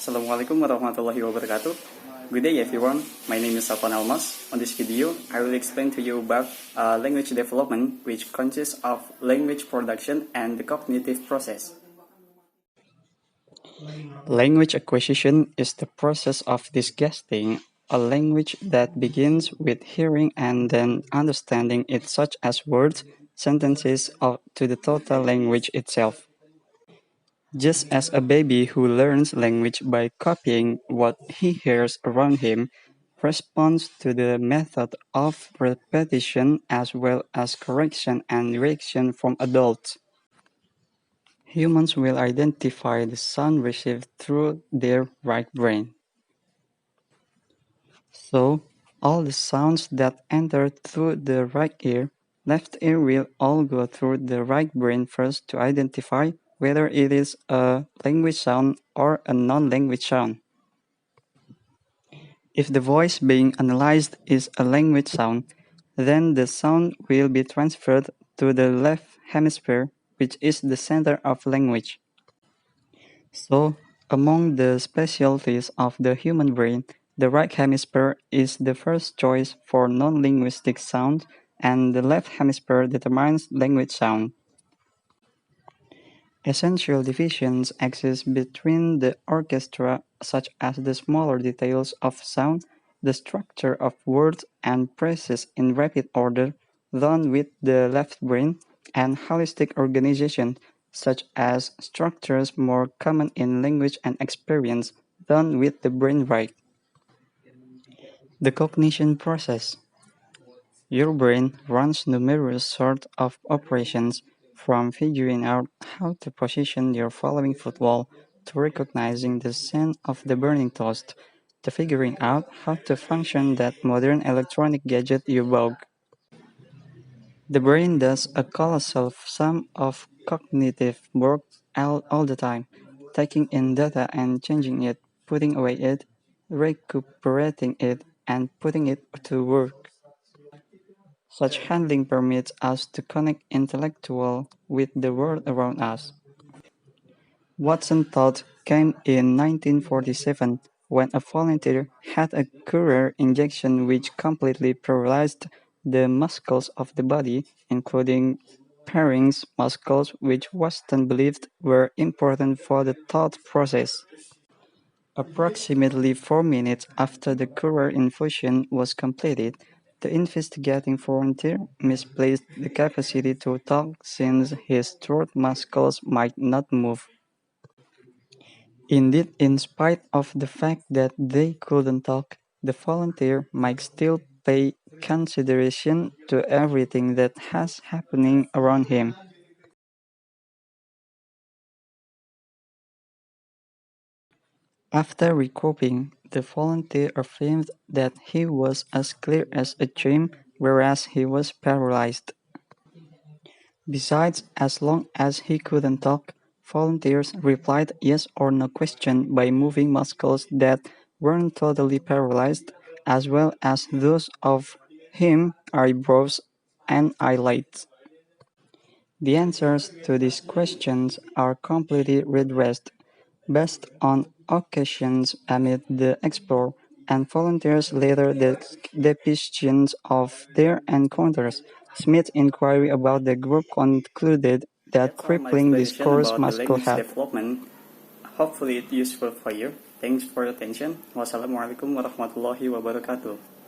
Assalamualaikum warahmatullahi wabarakatuh. Good day everyone, my name is Safwan Almas. On this video, I will explain to you about language development, which consists of language production and the cognitive process. Language acquisition is the process of digesting a language that begins with hearing and then understanding it, such as words, sentences, or to the total language itself. Just as a baby who learns language by copying what he hears around him responds to the method of repetition as well as correction and reaction from adults, humans will identify the sound received through their right brain. So, all the sounds that enter through the right ear, left ear will all go through the right brain first to identify whether it is a language sound or a non-language sound. If the voice being analyzed is a language sound, then the sound will be transferred to the left hemisphere, which is the center of language. So, among the specialties of the human brain, the right hemisphere is the first choice for non-linguistic sound, and the left hemisphere determines language sound. Essential divisions exist between the orchestra, such as the smaller details of sound, the structure of words and phrases in rapid order, done with the left brain, and holistic organization, such as structures more common in language and experience, done with the brain right. The cognition process. Your brain runs numerous sorts of operations, from figuring out how to position your following football, to recognizing the scent of the burning toast, to figuring out how to function that modern electronic gadget you bought. The brain does a colossal sum of cognitive work all the time, taking in data and changing it, putting away it, recuperating it, and putting it to work. Such handling permits us to connect intellectual with the world around us. Watson's thought came in 1947 when a volunteer had a courier injection which completely paralyzed the muscles of the body, including pharynx muscles, which Watson believed were important for the thought process. Approximately 4 minutes after the courier infusion was completed, the investigating volunteer misplaced the capacity to talk since his throat muscles might not move. Indeed, in spite of the fact that they couldn't talk, the volunteer might still pay consideration to everything that has happening around him. After recovering, the volunteer affirmed that he was as clear as a dream, whereas he was paralyzed. Besides, as long as he couldn't talk, volunteers replied yes or no questions by moving muscles that weren't totally paralyzed, as well as those of him eyebrows and eyelids. The answers to these questions are completely redressed based on occasions amid the explore, and volunteers later depictions of their encounters. Smith's inquiry about the group concluded that That's all my crippling explanation discourse about the muscle language had. development. Hopefully it's useful for you. Thanks for your attention. Wassalamualaikum warahmatullahi wabarakatuh.